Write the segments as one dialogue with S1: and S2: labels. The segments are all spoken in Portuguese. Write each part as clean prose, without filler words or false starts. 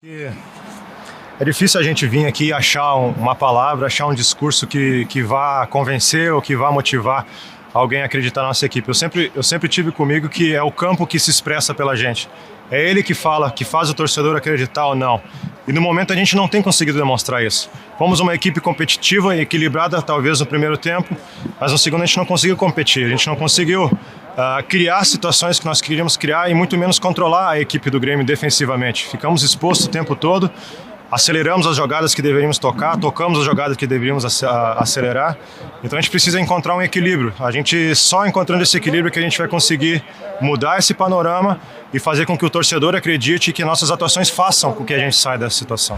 S1: É difícil a gente vir aqui e achar uma palavra, achar um discurso que vá convencer ou que vá motivar alguém a acreditar na nossa equipe. Eu sempre tive comigo que é o campo que se expressa pela gente. É ele que fala, que faz o torcedor acreditar ou não. E no momento a gente não tem conseguido demonstrar isso. Fomos uma equipe competitiva e equilibrada, talvez no primeiro tempo, mas no segundo a gente não conseguiu competir, a gente não conseguiu criar situações que nós queríamos criar e muito menos controlar a equipe do Grêmio defensivamente. Ficamos expostos o tempo todo, aceleramos as jogadas que deveríamos tocar, tocamos as jogadas que deveríamos acelerar. Então a gente precisa encontrar um equilíbrio. A gente só encontrando esse equilíbrio que a gente vai conseguir mudar esse panorama e fazer com que o torcedor acredite que nossas atuações façam com que a gente saia dessa situação.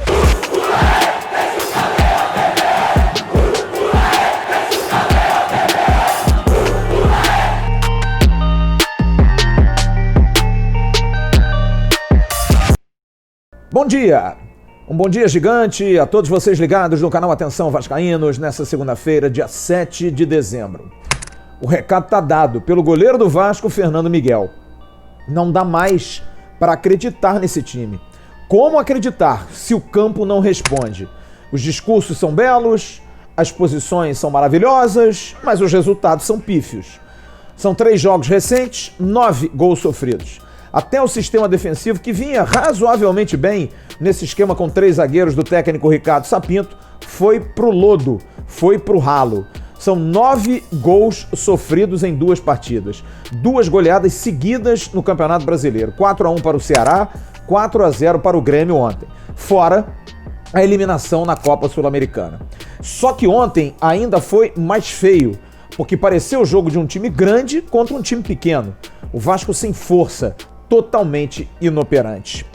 S2: Bom dia! Um bom dia gigante a todos vocês ligados no canal Atenção Vascaínos nessa segunda-feira, dia 7 de dezembro. O recado está dado pelo goleiro do Vasco, Fernando Miguel. Não dá mais para acreditar nesse time. Como acreditar se o campo não responde? Os discursos são belos, as posições são maravilhosas, mas os resultados são pífios. São 3 jogos recentes, 9 gols sofridos. Até o sistema defensivo, que vinha razoavelmente bem nesse esquema com 3 zagueiros do técnico Ricardo Sapinto, foi pro lodo, foi pro ralo. São 9 gols sofridos em 2 partidas. 2 goleadas seguidas no Campeonato Brasileiro. 4-1 para o Ceará, 4-0 para o Grêmio ontem. Fora a eliminação na Copa Sul-Americana. Só que ontem ainda foi mais feio, porque pareceu o jogo de um time grande contra um time pequeno. O Vasco sem força, totalmente inoperante.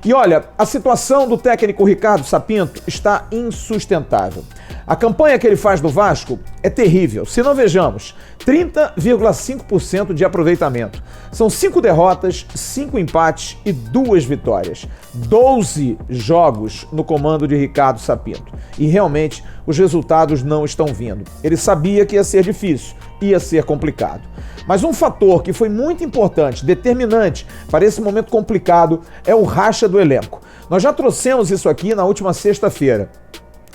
S2: E olha, a situação do técnico Ricardo Sapinto está insustentável. A campanha que ele faz do Vasco é terrível. Se não vejamos, 30,5% de aproveitamento. São 5 derrotas, 5 empates e 2 vitórias. 12 jogos no comando de Ricardo Sapinto. E realmente os resultados não estão vindo. Ele sabia que ia ser difícil, ia ser complicado. Mas um fator que foi muito importante, determinante para esse momento complicado é o racha do elenco. Nós já trouxemos isso aqui na última sexta-feira.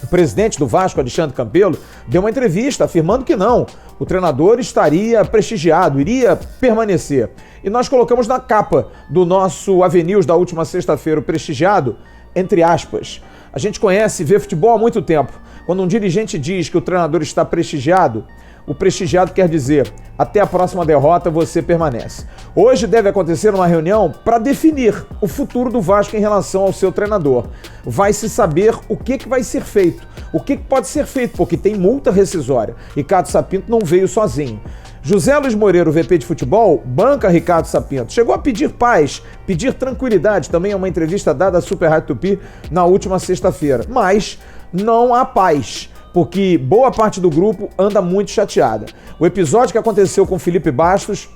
S2: O presidente do Vasco, Alexandre Campelo, deu uma entrevista afirmando que não, o treinador estaria prestigiado, iria permanecer. E nós colocamos na capa do nosso Avenews da última sexta-feira o prestigiado, entre aspas. A gente conhece e vê futebol há muito tempo. Quando um dirigente diz que o treinador está prestigiado, o prestigiado quer dizer, até a próxima derrota você permanece. Hoje deve acontecer uma reunião para definir o futuro do Vasco em relação ao seu treinador. Vai se saber o que vai ser feito, o que pode ser feito, porque tem multa rescisória. Ricardo Sapinto não veio sozinho. José Luiz Moreira, o VP de futebol, banca Ricardo Sapinto. Chegou a pedir paz, pedir tranquilidade, também é uma entrevista dada à Super Rádio Tupi na última sexta-feira. Mas não há paz, porque boa parte do grupo anda muito chateada. O episódio que aconteceu com Felipe Bastos,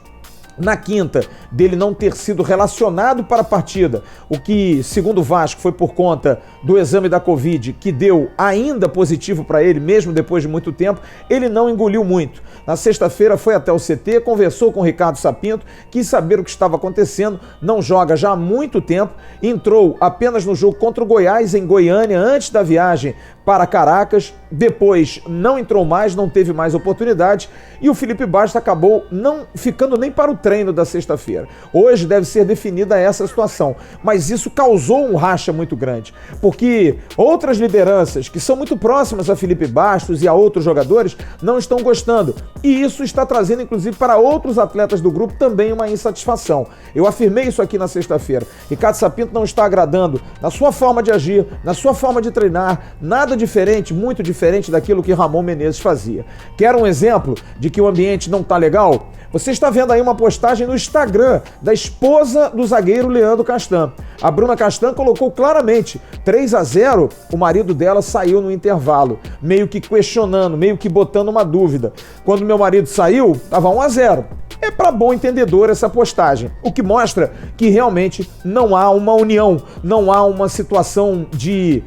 S2: na quinta, dele não ter sido relacionado para a partida, o que, segundo o Vasco, foi por conta do exame da Covid, que deu ainda positivo para ele, mesmo depois de muito tempo, ele não engoliu muito. Na sexta-feira foi até o CT, conversou com o Ricardo Sapinto, quis saber o que estava acontecendo, não joga já há muito tempo, entrou apenas no jogo contra o Goiás, em Goiânia, antes da viagem para Caracas, depois não entrou mais, não teve mais oportunidade, e o Felipe Bastos acabou não ficando nem para o treino da sexta-feira. Hoje deve ser definida essa situação, mas isso causou um racha muito grande, porque outras lideranças que são muito próximas a Felipe Bastos e a outros jogadores não estão gostando, e isso está trazendo inclusive para outros atletas do grupo também uma insatisfação. Eu afirmei isso aqui na sexta-feira. Ricardo Sapinto não está agradando na sua forma de agir, na sua forma de treinar, nada diferente, muito diferente daquilo que Ramon Menezes fazia. Quer um exemplo de que o ambiente não está legal? Você está vendo aí uma postagem no Instagram da esposa do zagueiro Leandro Castan. A Bruna Castan colocou claramente 3-0, o marido dela saiu no intervalo, meio que questionando, meio que botando uma dúvida. Quando meu marido saiu, estava 1-0. É para bom entendedor essa postagem, o que mostra que realmente não há uma união, não há uma situação de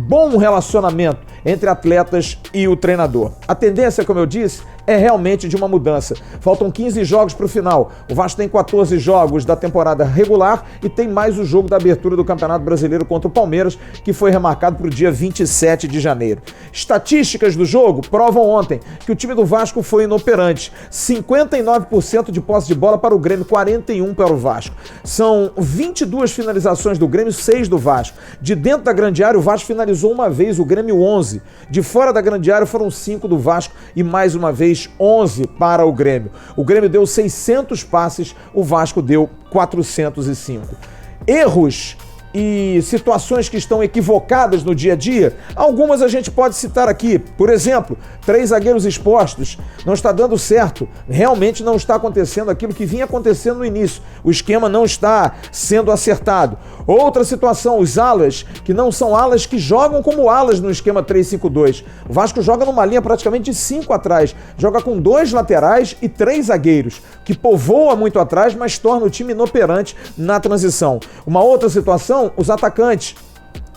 S2: bom relacionamento entre atletas e o treinador. A tendência, como eu disse, é realmente de uma mudança. Faltam 15 jogos para o final. O Vasco tem 14 jogos da temporada regular e tem mais o jogo da abertura do Campeonato Brasileiro contra o Palmeiras, que foi remarcado para o dia 27 de janeiro. Estatísticas do jogo provam ontem que o time do Vasco foi inoperante. 59% de posse de bola para o Grêmio, 41% para o Vasco. São 22 finalizações do Grêmio, 6 do Vasco. De dentro da grande área, o Vasco finalizou uma vez, o Grêmio 11. De fora da grande área foram 5 do Vasco e mais uma vez 11 para o Grêmio. O Grêmio deu 600 passes, o Vasco deu 405. Erros e situações que estão equivocadas no dia a dia, algumas a gente pode citar aqui. Por exemplo, 3 zagueiros expostos, não está dando certo, realmente não está acontecendo aquilo que vinha acontecendo no início, o esquema não está sendo acertado. Outra situação, os alas, que não são alas que jogam como alas no esquema 3-5-2. O Vasco joga numa linha praticamente de 5 atrás, joga com 2 laterais e 3 zagueiros, que povoa muito atrás, mas torna o time inoperante na transição. Uma outra situação, os atacantes.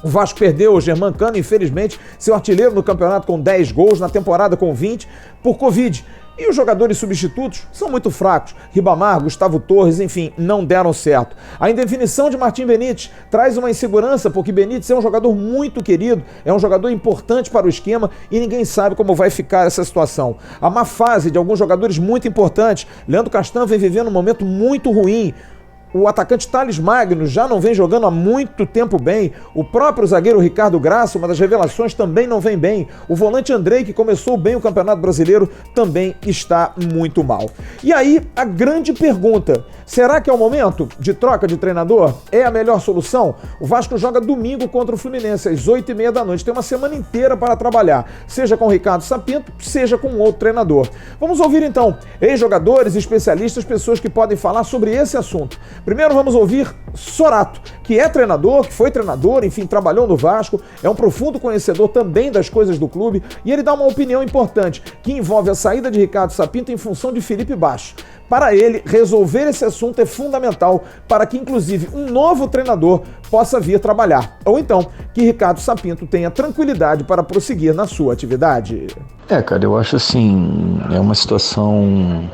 S2: O Vasco perdeu o Germancano, infelizmente, seu artilheiro no campeonato com 10 gols, na temporada com 20, por Covid. E os jogadores substitutos são muito fracos. Ribamar, Gustavo Torres, enfim, não deram certo. A indefinição de Martim Benítez traz uma insegurança, porque Benítez é um jogador muito querido, é um jogador importante para o esquema e ninguém sabe como vai ficar essa situação. A má fase de alguns jogadores muito importantes. Leandro Castan vem vivendo um momento muito ruim. O atacante Thales Magno já não vem jogando há muito tempo bem. O próprio zagueiro Ricardo Graça, uma das revelações, também não vem bem. O volante Andrei, que começou bem o Campeonato Brasileiro, também está muito mal. E aí, a grande pergunta: será que é o momento de troca de treinador? É a melhor solução? O Vasco joga domingo contra o Fluminense, às 8h30 da noite. Tem uma semana inteira para trabalhar, seja com o Ricardo Sapinto, seja com outro treinador. Vamos ouvir então ex-jogadores, especialistas, pessoas que podem falar sobre esse assunto. Primeiro vamos ouvir Sorato, que é treinador, que foi treinador, enfim, trabalhou no Vasco, é um profundo conhecedor também das coisas do clube, e ele dá uma opinião importante, que envolve a saída de Ricardo Sapinto em função de Felipe Basso. Para ele, resolver esse assunto é fundamental para que, inclusive, um novo treinador possa vir trabalhar. Ou então, que Ricardo Sapinto tenha tranquilidade para prosseguir na sua atividade.
S3: Cara, eu acho assim, é uma situação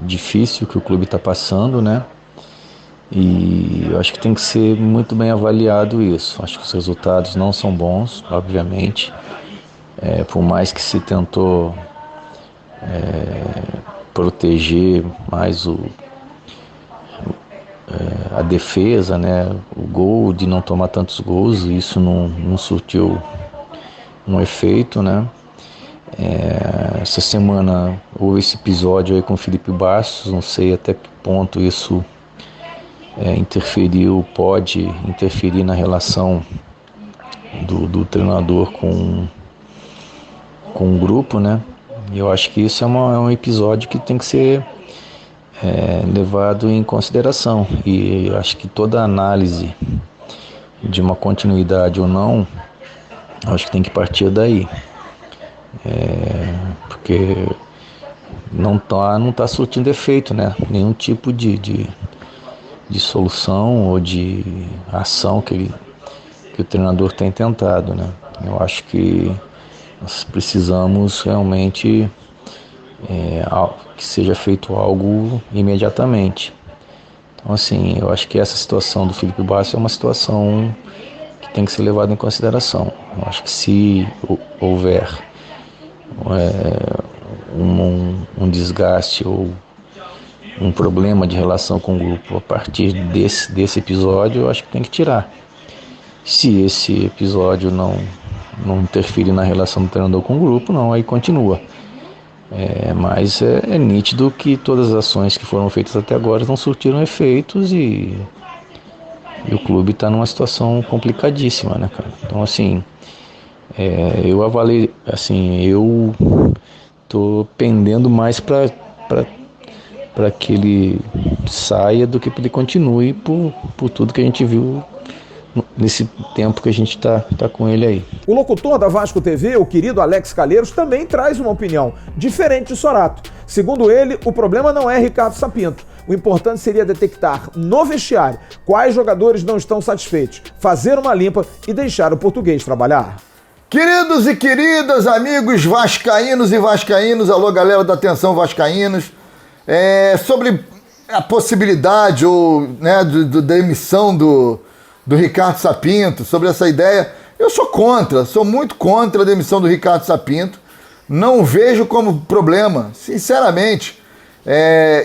S3: difícil que o clube está passando, né? E eu acho que tem que ser muito bem avaliado isso. Acho que os resultados não são bons, obviamente. Por mais que se tentou proteger mais a defesa, né? O gol, de não tomar tantos gols, e isso não surtiu um efeito, né? Essa semana houve esse episódio aí com o Felipe Bastos, não sei até que ponto isso pode interferir na relação do treinador com o grupo, né? E eu acho que isso é um episódio que tem que ser levado em consideração, e eu acho que toda análise de uma continuidade ou não, acho que tem que partir daí, porque não tá surtindo efeito, né? Nenhum tipo de solução ou de ação que o treinador tem tentado, né? Eu acho que nós precisamos realmente que seja feito algo imediatamente. Então, assim, eu acho que essa situação do Felipe Basso é uma situação que tem que ser levada em consideração. Eu acho que se houver um desgaste ou um problema de relação com o grupo a partir desse episódio, eu acho que tem que tirar. Se esse episódio não interferir na relação do treinador com o grupo, não, aí continua. Mas é nítido que todas as ações que foram feitas até agora não surtiram efeitos, e o clube está numa situação complicadíssima, né, cara? Então, assim, eu avaliei, assim, eu tô pendendo mais para que ele saia do que para ele continue por tudo que a gente viu nesse tempo que a gente tá com ele aí.
S2: O locutor da Vasco TV, o querido Alex Calheiros, também traz uma opinião diferente de Sorato. Segundo ele, o problema não é Ricardo Sapinto. O importante seria detectar no vestiário quais jogadores não estão satisfeitos, fazer uma limpa e deixar o português trabalhar.
S4: Queridos e queridas, amigos vascaínos e vascaínos, alô galera da Atenção Vascaínos, sobre a possibilidade da emissão do Ricardo Sapinto, sobre essa ideia, eu sou muito contra a demissão do Ricardo Sapinto, não vejo como problema, sinceramente,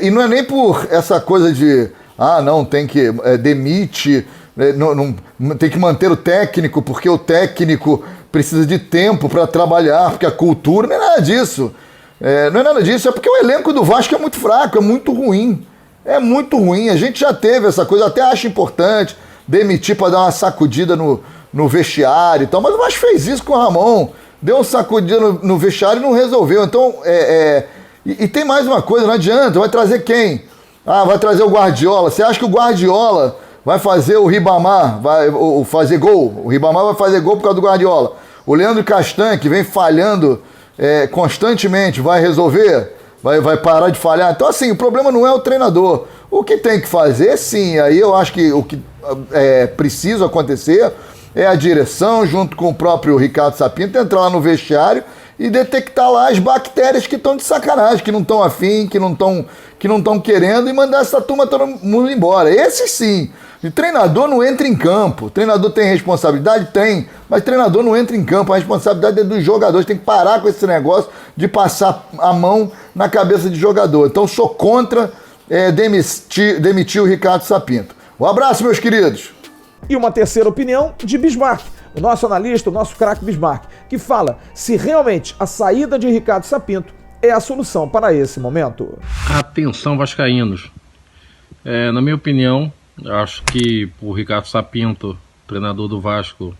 S4: e não é nem por essa coisa de, não, tem que demite, não, tem que manter o técnico, porque o técnico precisa de tempo para trabalhar, porque a cultura não é nada disso. Não é nada disso, é porque o elenco do Vasco é muito fraco, é muito ruim. É muito ruim, a gente já teve essa coisa, até acho importante demitir para dar uma sacudida no vestiário e tal, mas o Vasco fez isso com o Ramon, deu uma sacudida no vestiário e não resolveu. Então, e tem mais uma coisa, não adianta, vai trazer quem? Vai trazer o Guardiola. Você acha que o Guardiola vai fazer o Ribamar, vai fazer gol? O Ribamar vai fazer gol por causa do Guardiola. O Leandro Castan, que vem falhando constantemente, vai resolver? Vai parar de falhar? Então, assim, o problema não é o treinador. O que tem que fazer, sim, aí eu acho que o que é preciso acontecer é a direção, junto com o próprio Ricardo Sapinto, entrar lá no vestiário e detectar lá as bactérias que estão de sacanagem, que não estão afim, que não estão querendo, e mandar essa turma todo mundo embora. Esse sim. E treinador não entra em campo. Treinador tem responsabilidade? Tem. Mas treinador não entra em campo. A responsabilidade é dos jogadores. Tem que parar com esse negócio de passar a mão na cabeça de jogador. Então sou contra demitir o Ricardo Sapinto. Um abraço, meus queridos.
S2: E uma terceira opinião de Bismarck, o nosso analista, o nosso craque Bismarck, que fala se realmente a saída de Ricardo Sapinto é a solução para esse momento.
S3: Atenção, vascaínos. Na minha opinião, acho que o Ricardo Sapinto, treinador do Vasco,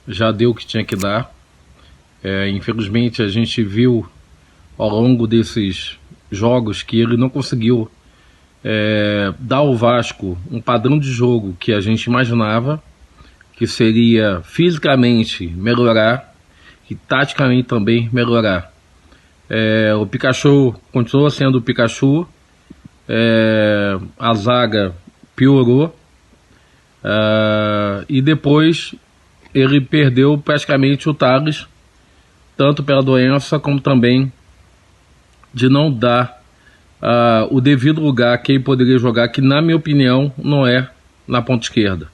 S3: já deu o que tinha que dar. Infelizmente, a gente viu ao longo desses jogos que ele não conseguiu dar ao Vasco um padrão de jogo que a gente imaginava, que seria fisicamente melhorar e taticamente também melhorar. O Pikachu continua sendo o Pikachu, a zaga piorou, e depois ele perdeu praticamente o Thales, tanto pela doença como também de não dar o devido lugar que ele poderia jogar, que na minha opinião não é na ponta esquerda,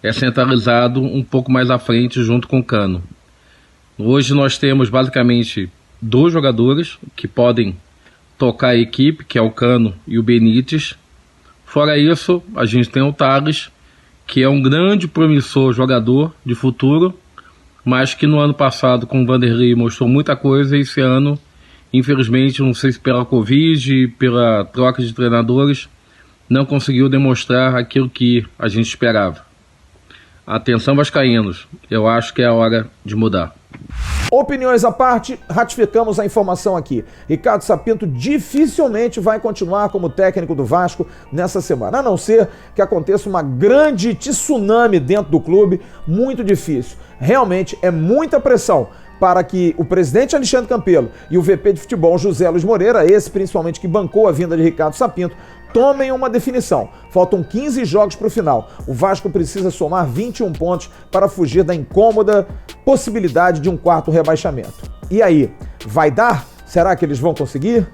S3: é centralizado um pouco mais à frente junto com o Cano. Hoje nós temos basicamente 2 jogadores que podem tocar a equipe, que é o Cano e o Benítez. Fora isso, a gente tem o Thales, que é um grande promissor jogador de futuro, mas que no ano passado com o Vanderlei mostrou muita coisa, e esse ano, infelizmente, não sei se pela Covid e pela troca de treinadores, não conseguiu demonstrar aquilo que a gente esperava. Atenção, vascaínos, eu acho que é a hora de mudar.
S2: Opiniões à parte, ratificamos a informação aqui. Ricardo Sapinto dificilmente vai continuar como técnico do Vasco nessa semana, a não ser que aconteça uma grande tsunami dentro do clube, muito difícil. Realmente é muita pressão para que o presidente Alexandre Campelo e o VP de futebol José Luiz Moreira, esse principalmente que bancou a vinda de Ricardo Sapinto, tomem uma definição. Faltam 15 jogos para o final. O Vasco precisa somar 21 pontos para fugir da incômoda possibilidade de um 4º rebaixamento. E aí, vai dar? Será que eles vão conseguir?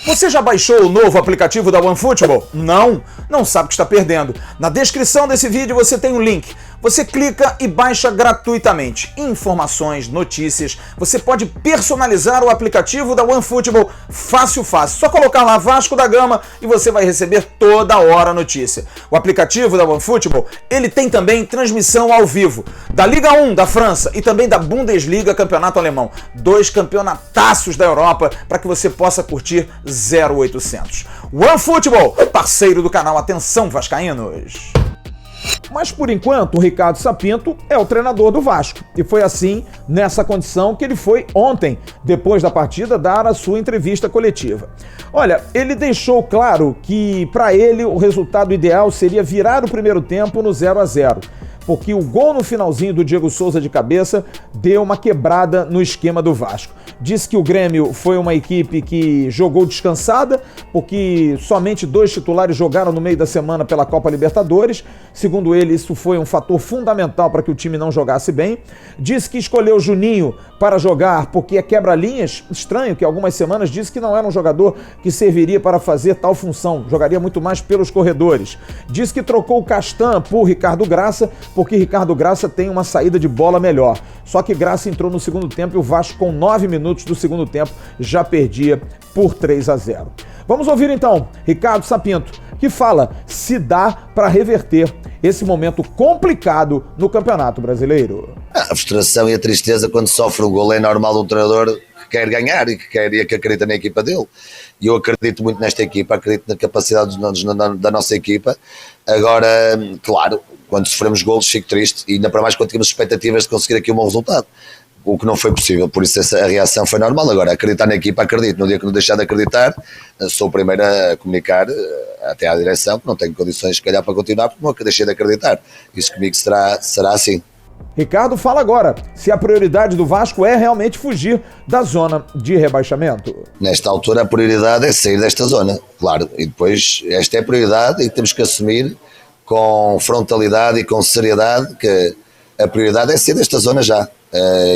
S2: Você já baixou o novo aplicativo da OneFootball? Não? Não sabe o que está perdendo. Na descrição desse vídeo você tem um link. Você clica e baixa gratuitamente. Informações, notícias. Você pode personalizar o aplicativo da OneFootball fácil. Só colocar lá Vasco da Gama e você vai receber toda hora a notícia. O aplicativo da OneFootball, ele tem também transmissão ao vivo da Liga 1 da França e também da Bundesliga, campeonato alemão. 2 campeonataços da Europa para que você possa curtir 0800. OneFootball, parceiro do canal Atenção Vascaínos. Mas por enquanto o Ricardo Sapinto é o treinador do Vasco. E foi assim, nessa condição, que ele foi ontem, depois da partida, dar a sua entrevista coletiva. Olha, ele deixou claro que para ele o resultado ideal seria virar o primeiro tempo no 0-0. porque o gol no finalzinho do Diego Souza de cabeça deu uma quebrada no esquema do Vasco. Disse que o Grêmio foi uma equipe que jogou descansada, porque somente 2 titulares jogaram no meio da semana pela Copa Libertadores. Segundo ele, isso foi um fator fundamental para que o time não jogasse bem. Disse que escolheu o Juninho para jogar porque é quebra-linhas. Estranho que algumas semanas disse que não era um jogador que serviria para fazer tal função, jogaria muito mais pelos corredores. Disse que trocou o Castan por Ricardo Graça, porque Ricardo Graça tem uma saída de bola melhor. Só que Graça entrou no segundo tempo e o Vasco, com 9 minutos do segundo tempo, já perdia por 3-0. Vamos ouvir então Ricardo Sapinto, que fala se dá para reverter esse momento complicado no Campeonato Brasileiro.
S5: A frustração e a tristeza quando sofre o gol é normal de um treinador que quer ganhar e que acredita na equipa dele. E eu acredito muito nesta equipa, acredito na capacidade da nossa equipa. Agora, claro, quando sofremos golos fico triste e ainda para mais quando tínhamos expectativas de conseguir aqui um bom resultado. O que não foi possível, por isso a reação foi normal. Agora, acreditar na equipa, acredito. No dia que não deixar de acreditar, sou o primeiro a comunicar até à direção que não tenho condições, se calhar, para continuar, porque não deixei de acreditar. Isso comigo será assim.
S2: Ricardo fala agora se a prioridade do Vasco é realmente fugir da zona de rebaixamento.
S5: Nesta altura, a prioridade é sair desta zona, claro. E depois, esta é a prioridade e temos que assumir com frontalidade e com seriedade que a prioridade é sair desta zona já.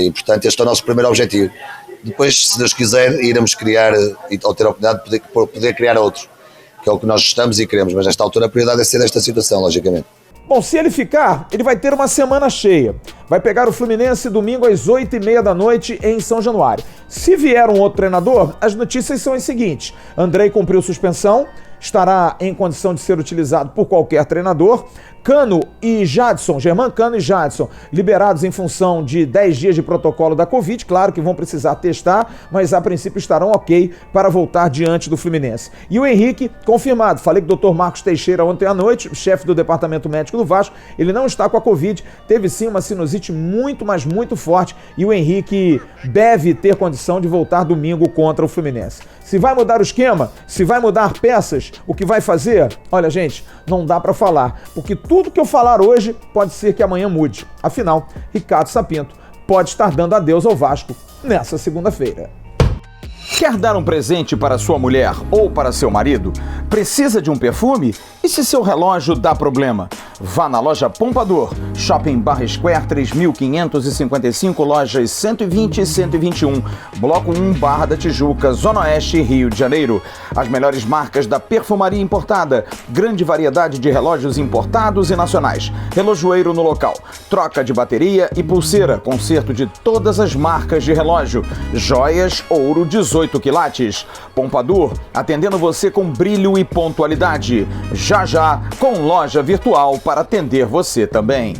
S5: E portanto este é o nosso primeiro objetivo. Depois, se Deus quiser, iremos criar ou ter a oportunidade de poder criar outro, que é o que nós estamos e queremos, mas nesta altura a prioridade é ser desta situação, logicamente.
S2: Bom, se ele ficar, ele vai ter uma semana cheia. Vai pegar o Fluminense domingo às 8h30 da noite em São Januário. Se vier um outro treinador, as notícias são as seguintes: Andrei cumpriu suspensão, estará em condição de ser utilizado por qualquer treinador. Cano e Jadson, Germán Cano e Jadson, liberados em função de 10 dias de protocolo da Covid. Claro que vão precisar testar, mas a princípio estarão ok para voltar diante do Fluminense. E o Henrique, confirmado. Falei com o Dr. Marcos Teixeira ontem à noite, chefe do Departamento Médico do Vasco. Ele não está com a Covid, teve sim uma sinusite muito, mas muito forte, e o Henrique deve ter condição de voltar domingo contra o Fluminense. Se vai mudar o esquema, se vai mudar peças, o que vai fazer? Olha, gente, não dá para falar, porque tudo que eu falar hoje pode ser que amanhã mude. Afinal, Ricardo Sapinto pode estar dando adeus ao Vasco nessa segunda-feira. Quer dar um presente para sua mulher ou para seu marido? Precisa de um perfume? E se seu relógio dá problema? Vá na loja Pompador, Shopping Barra Square 3555, lojas 120 e 121, Bloco 1, Barra da Tijuca, Zona Oeste, Rio de Janeiro. As melhores marcas da perfumaria importada, grande variedade de relógios importados e nacionais, relojoeiro no local, troca de bateria e pulseira, conserto de todas as marcas de relógio, joias, ouro 18 quilates. Pompador, atendendo você com brilho e pontualidade. Já já, com loja virtual para atender você também.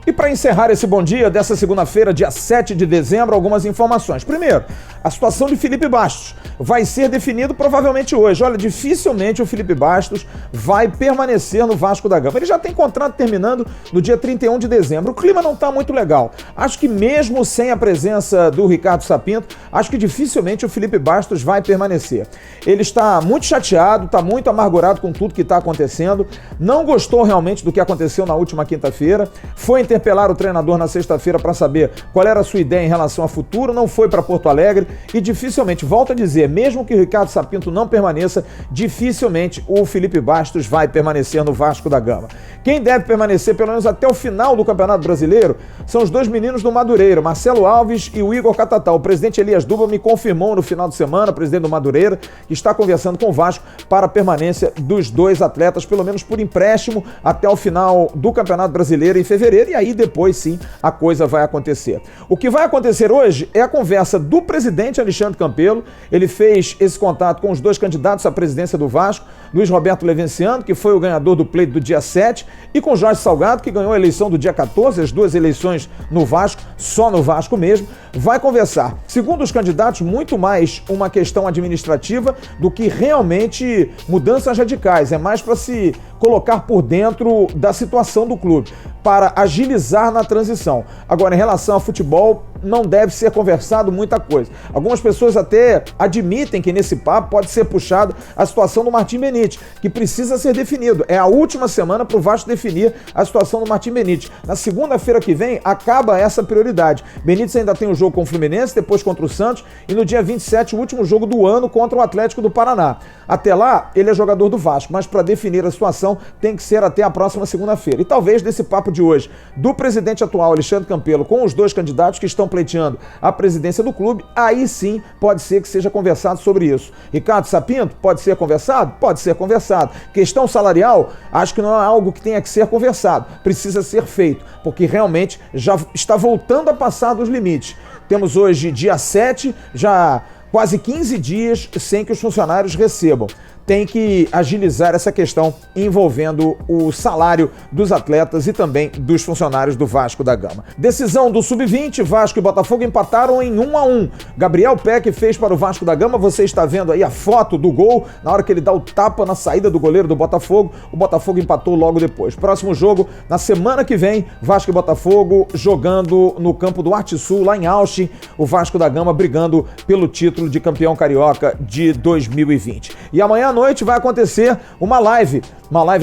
S2: E para encerrar esse bom dia dessa segunda-feira, dia 7 de dezembro, algumas informações. Primeiro, a situação de Felipe Bastos vai ser definido provavelmente hoje. Olha, dificilmente o Felipe Bastos vai permanecer no Vasco da Gama. Ele já tem contrato terminando no dia 31 de dezembro. O clima não está muito legal. Acho que mesmo sem a presença do Ricardo Sapinto, acho que dificilmente o Felipe Bastos vai permanecer. Ele está muito chateado, está muito amargurado com tudo que está acontecendo. Não gostou realmente do que aconteceu na última quinta-feira. Foi interpelar o treinador na sexta-feira para saber qual era a sua ideia em relação ao futuro. Não foi para Porto Alegre. E dificilmente, volto a dizer, mesmo que o Ricardo Sapinto não permaneça, dificilmente o Felipe Bastos vai permanecer no Vasco da Gama. Quem deve permanecer pelo menos até o final do Campeonato Brasileiro são os dois meninos do Madureira, Marcelo Alves e o Igor Catatal. O presidente Elias Duba me confirmou no final de semana, presidente do Madureira, que está conversando com o Vasco para a permanência dos dois atletas, pelo menos por empréstimo, até o final do Campeonato Brasileiro em fevereiro, e aí depois sim a coisa vai acontecer. O que vai acontecer hoje é a conversa do presidente Alexandre Campelo. Ele fez esse contato com os dois candidatos à presidência do Vasco, Luiz Roberto Levenciano, que foi o ganhador do pleito do dia 7, e com Jorge Salgado, que ganhou a eleição do dia 14, as duas eleições no Vasco, só no Vasco mesmo. Vai conversar, segundo os candidatos, muito mais uma questão administrativa do que realmente mudanças radicais. É mais para se colocar por dentro da situação do clube, para agilizar na transição. Agora, em relação ao futebol, não deve ser conversado muita coisa. Algumas pessoas até admitem que nesse papo pode ser puxado a situação do Martim Benítez, que precisa ser definido. É a última semana para o Vasco definir a situação do Martim Benítez. Na segunda-feira que vem, acaba essa prioridade. Benítez ainda tem um jogo com o Fluminense, depois contra o Santos, e no dia 27, o último jogo do ano contra o Atlético do Paraná. Até lá, ele é jogador do Vasco, mas para definir a situação tem que ser até a próxima segunda-feira. E talvez desse papo de hoje, do presidente atual, Alexandre Campelo, com os dois candidatos que estão pleiteando a presidência do clube, aí sim pode ser que seja conversado sobre isso. Ricardo Sapinto, pode ser conversado? Pode ser conversado. Questão salarial, acho que não é algo que tenha que ser conversado. Precisa ser feito, porque realmente já está voltando a passar dos limites. Temos hoje dia 7, já quase 15 dias sem que os funcionários recebam. Tem que agilizar essa questão envolvendo o salário dos atletas e também dos funcionários do Vasco da Gama. Decisão do Sub-20, Vasco e Botafogo empataram em 1-1. Gabriel Peck fez para o Vasco da Gama, você está vendo aí a foto do gol, na hora que ele dá o tapa na saída do goleiro do Botafogo, o Botafogo empatou logo depois. Próximo jogo, na semana que vem, Vasco e Botafogo jogando no campo do Arte Sul, lá em Austin, o Vasco da Gama brigando pelo título de campeão carioca de 2020. E amanhã à noite vai acontecer uma live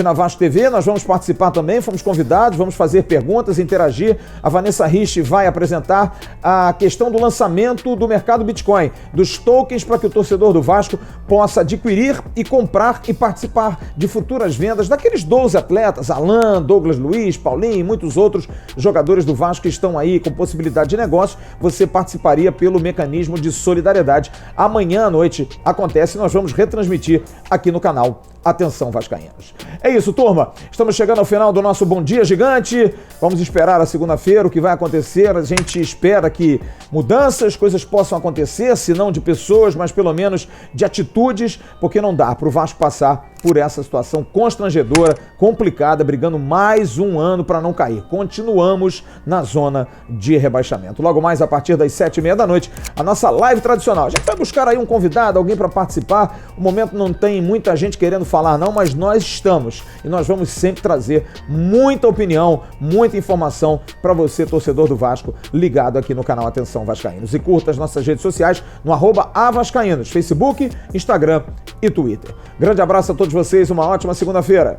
S2: na Vasco TV, nós vamos participar também, fomos convidados, vamos fazer perguntas, interagir. A Vanessa Rich vai apresentar a questão do lançamento do mercado Bitcoin, dos tokens para que o torcedor do Vasco possa adquirir e comprar e participar de futuras vendas daqueles 12 atletas, Alan, Douglas Luiz, Paulinho e muitos outros jogadores do Vasco que estão aí com possibilidade de negócio. Você participaria pelo mecanismo de solidariedade. Amanhã à noite acontece e nós vamos retransmitir aqui no canal Atenção Vascaínos. É isso, turma. Estamos chegando ao final do nosso Bom Dia Gigante. Vamos esperar a segunda-feira, o que vai acontecer. A gente espera que mudanças, coisas possam acontecer, se não de pessoas, mas pelo menos de atitudes, porque não dá para o Vasco passar por essa situação constrangedora, complicada, brigando mais um ano para não cair. Continuamos na zona de rebaixamento. Logo mais, a partir das 7h30 da noite, a nossa live tradicional. A gente vai buscar aí um convidado, alguém para participar. O momento não tem muita gente querendo falar não, mas nós estamos. E nós vamos sempre trazer muita opinião, muita informação para você, torcedor do Vasco, ligado aqui no canal Atenção Vascaínos. E curta as nossas redes sociais no @avascaínos, Facebook, Instagram e Twitter. Grande abraço a todos vocês, uma ótima segunda-feira.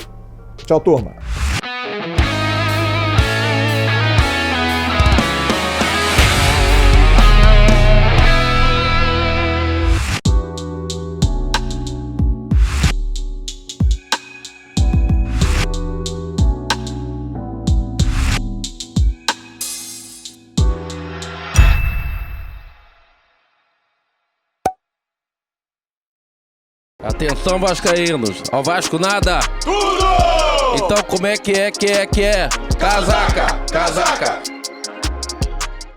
S2: Tchau, turma.
S6: Atenção vascaínos, ao Vasco nada! Tudo! Então como é que é? Casaca!